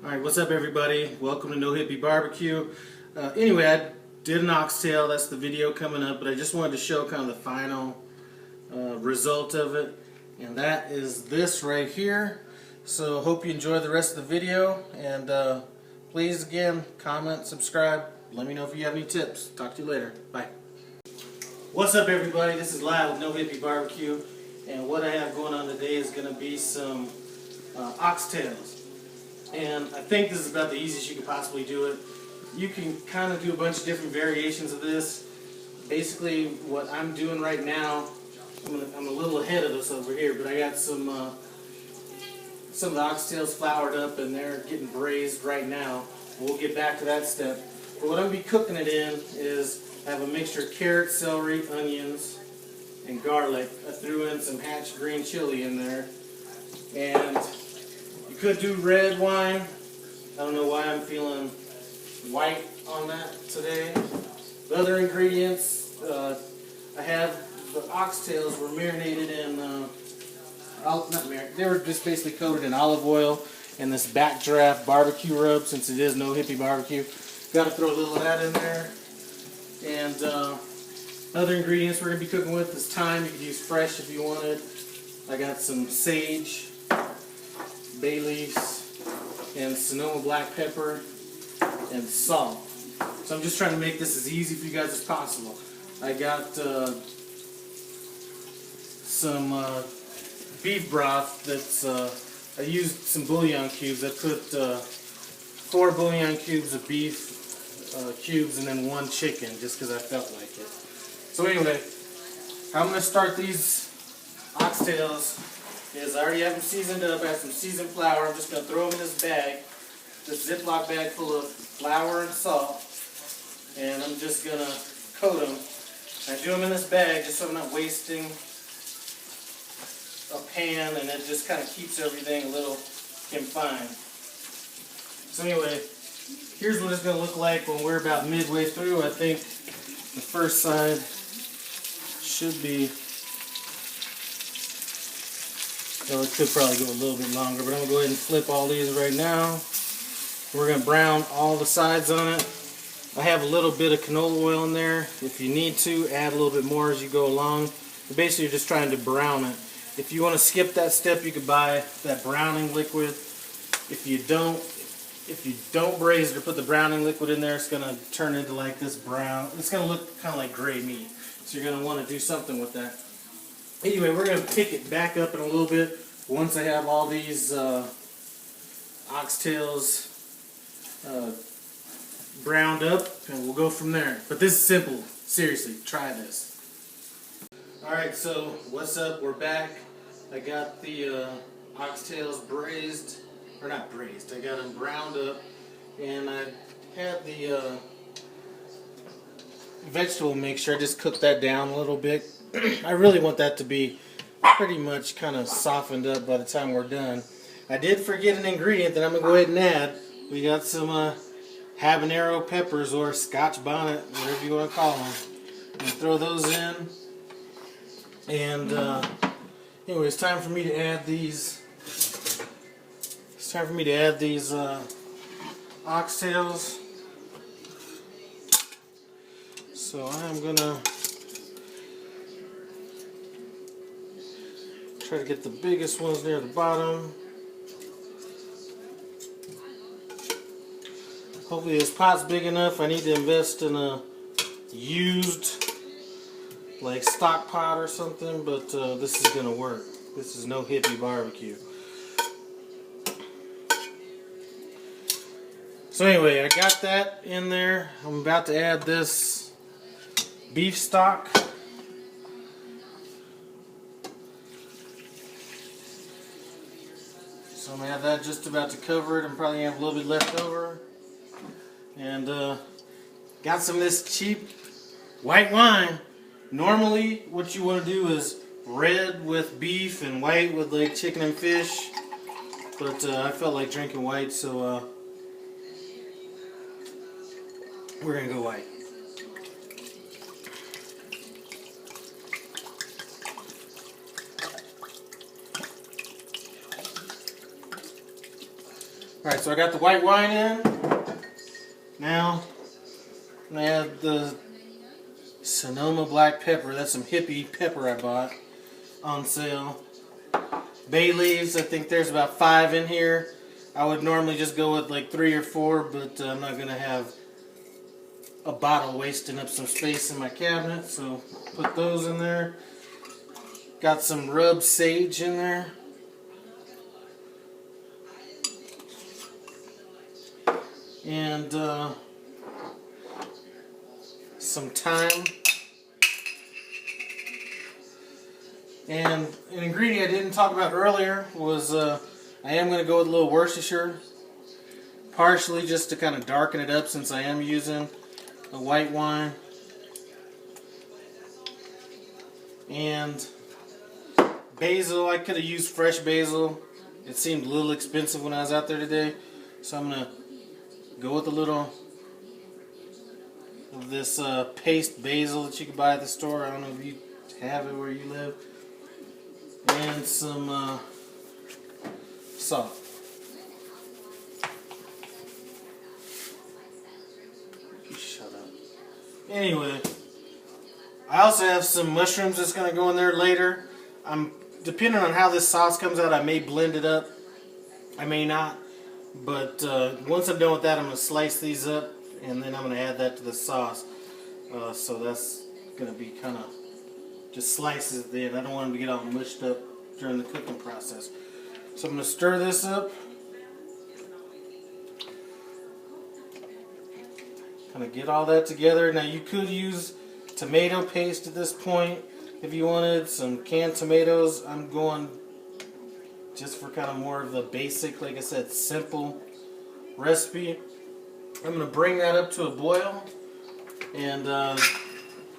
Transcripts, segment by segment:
Alright, what's up everybody? Welcome to No Hippie Barbecue. Anyway, I did an oxtail, that's the video coming up, but I just wanted to show kind of the final result of it. And that is this right here. So hope you enjoy the rest of the video, and please again, comment, subscribe, let me know if you have any tips. Talk to you later. Bye. What's up everybody? This is Lyle with No Hippie Barbecue, and what I have going on today is going to be some oxtails. And I think this is about the easiest you can possibly do it. You can kind of do a bunch of different variations of this. Basically, what I'm doing right now, I'm a little ahead of this over here, but I got some of the oxtails floured up and they're getting braised right now. We'll get back to that step. But what I'm going to be cooking it in is I have a mixture of carrots, celery, onions, and garlic. I threw in some hatch green chili in there. And you could do red wine. I don't know why I'm feeling white on that today. The other ingredients, I have the oxtails were marinated in, they were just basically coated in olive oil and this backdraft barbecue rub, since it is No Hippie Barbecue. Got to throw a little of that in there. And other ingredients we're going to be cooking with is thyme. You could use fresh if you wanted. I got some sage, bay leaves, and Sonoma black pepper, and salt. So I'm just trying to make this as easy for you guys as possible. I got some beef broth that's, I used some bouillon cubes. I put 4 bouillon cubes of beef cubes and then 1 chicken, just because I felt like it. So anyway, how I'm going to start these oxtails is I already have them seasoned up. I have some seasoned flour. I'm just going to throw them in this bag, this Ziploc bag full of flour and salt, and I'm just going to coat them. I do them in this bag just so I'm not wasting a pan, and it just kind of keeps everything a little confined. So anyway, here's what it's going to look like when we're about midway through. I think the first side should be, well, it could probably go a little bit longer, but I'm going to go ahead and flip all these right now. We're going to brown all the sides on it. I have a little bit of canola oil in there. If you need to, add a little bit more as you go along. But basically, you're just trying to brown it. If you want to skip that step, you could buy that browning liquid. If you don't braise it or put the browning liquid in there, it's going to turn into like this brown. It's going to look kind of like gray meat. So you're going to want to do something with that. Anyway, we're going to pick it back up in a little bit once I have all these oxtails browned up, and we'll go from there. But this is simple. Seriously, try this. Alright, so what's up? We're back. I got the oxtails braised, or not braised, I got them browned up, and I had the vegetable mixture. I just cooked that down a little bit. I really want that to be pretty much kind of softened up by the time we're done. I did forget an ingredient that I'm going to go ahead and add. We got some habanero peppers, or Scotch bonnet, whatever you want to call them. I'm going to throw those in. And anyway, it's time for me to add these. It's time for me to add these oxtails. So I'm going to try to get the biggest ones near the bottom. Hopefully this pot's big enough. I need to invest in a used like stock pot or something, but this is going to work. This is No Hippie Barbecue. So anyway, I got that in there. I'm about to add this beef stock. So I'm going to have that just about to cover it. I'm probably going to have a little bit left over. And got some of this cheap white wine. Normally what you want to do is red with beef and white with like chicken and fish. But I felt like drinking white, so we're going to go white. Alright, so I got the white wine in. Now, I add the Sonoma black pepper. That's some hippie pepper I bought on sale. Bay leaves, I think there's about 5 in here. I would normally just go with like 3 or 4, but I'm not going to have a bottle wasting up some space in my cabinet, so put those in there. Got some rubbed sage in there. And some thyme. And an ingredient I didn't talk about earlier was I am going to go with a little Worcestershire, partially just to kind of darken it up since I am using a white wine. And basil, I could have used fresh basil. It seemed a little expensive when I was out there today, so I'm going to go with a little of this paste basil that you can buy at the store. I don't know if you have it where you live. And some salt. Shut up. Anyway, I also have some mushrooms that's going to go in there later. Depending on how this sauce comes out, I may blend it up. I may not. But once I'm done with that, I'm going to slice these up, and then I'm going to add that to the sauce. So that's going to be kind of just slices at the end. I don't want them to get all mushed up during the cooking process. So I'm going to stir this up. Kind of get all that together. Now you could use tomato paste at this point if you wanted. Some canned tomatoes. I'm going just for kind of more of the basic, like I said, simple recipe. I'm going to bring that up to a boil. And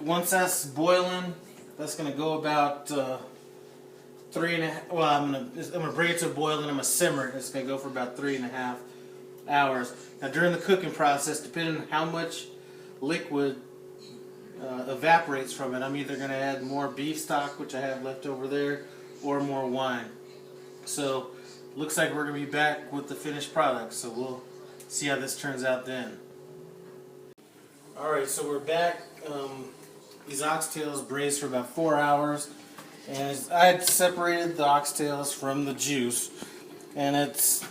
once that's boiling, that's going to go about 3.5. Well, I'm going to bring it to a boil and I'm going to simmer it. It's going to go for about 3.5 hours. Now, during the cooking process, depending on how much liquid evaporates from it, I'm either going to add more beef stock, which I have left over there, or more wine. So, looks like we're going to be back with the finished product. So we'll see how this turns out then. Alright, so we're back. These oxtails braised for about 4 hours, and I had separated the oxtails from the juice, and it's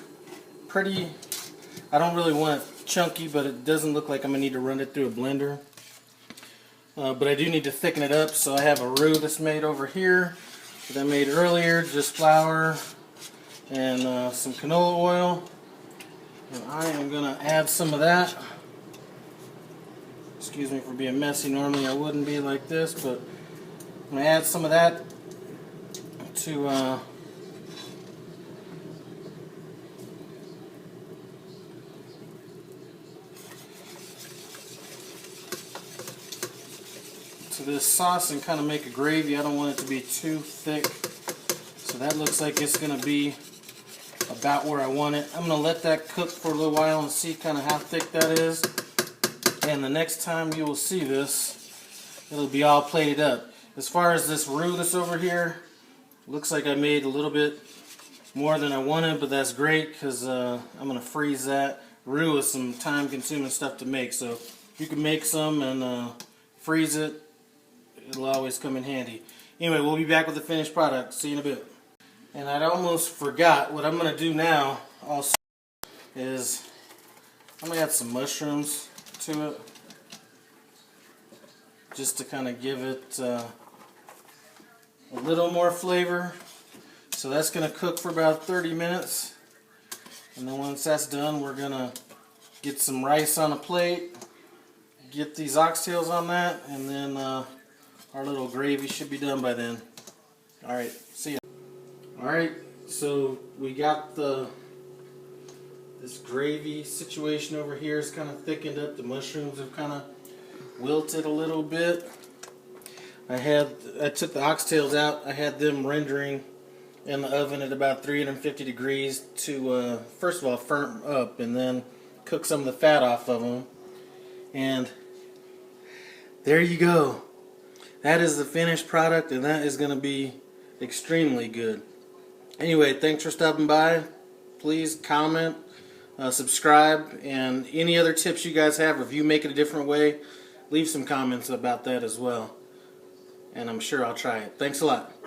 pretty, I don't really want it chunky, but it doesn't look like I'm going to need to run it through a blender. But I do need to thicken it up, so I have a roux that's made over here that I made earlier, just flour and some canola oil, and I am going to add some of that. Excuse me for being messy. Normally I wouldn't be like this, but I'm going to add some of that to this sauce and kind of make a gravy. I don't want it to be too thick, so that looks like it's going to be about where I want it. I'm going to let that cook for a little while and see kind of how thick that is. And the next time you will see this, it'll be all plated up. As far as this roux that's over here, looks like I made a little bit more than I wanted, but that's great because I'm going to freeze that. Roux is some time-consuming stuff to make, so you can make some and freeze it. It'll always come in handy. Anyway, we'll be back with the finished product. See you in a bit. And I almost forgot, what I'm going to do now also is I'm going to add some mushrooms to it, just to kind of give it a little more flavor. So that's going to cook for about 30 minutes, and then once that's done, we're going to get some rice on a plate, get these oxtails on that, and then our little gravy should be done by then. Alright, see ya. Alright, so we got this gravy situation over here is kind of thickened up. The mushrooms have kind of wilted a little bit. I took the oxtails out. I had them rendering in the oven at about 350 degrees to first of all firm up and then cook some of the fat off of them. And there you go. That is the finished product, and that is going to be extremely good. Anyway, thanks for stopping by. Please comment, subscribe, and any other tips you guys have, or if you make it a different way, leave some comments about that as well. And I'm sure I'll try it. Thanks a lot.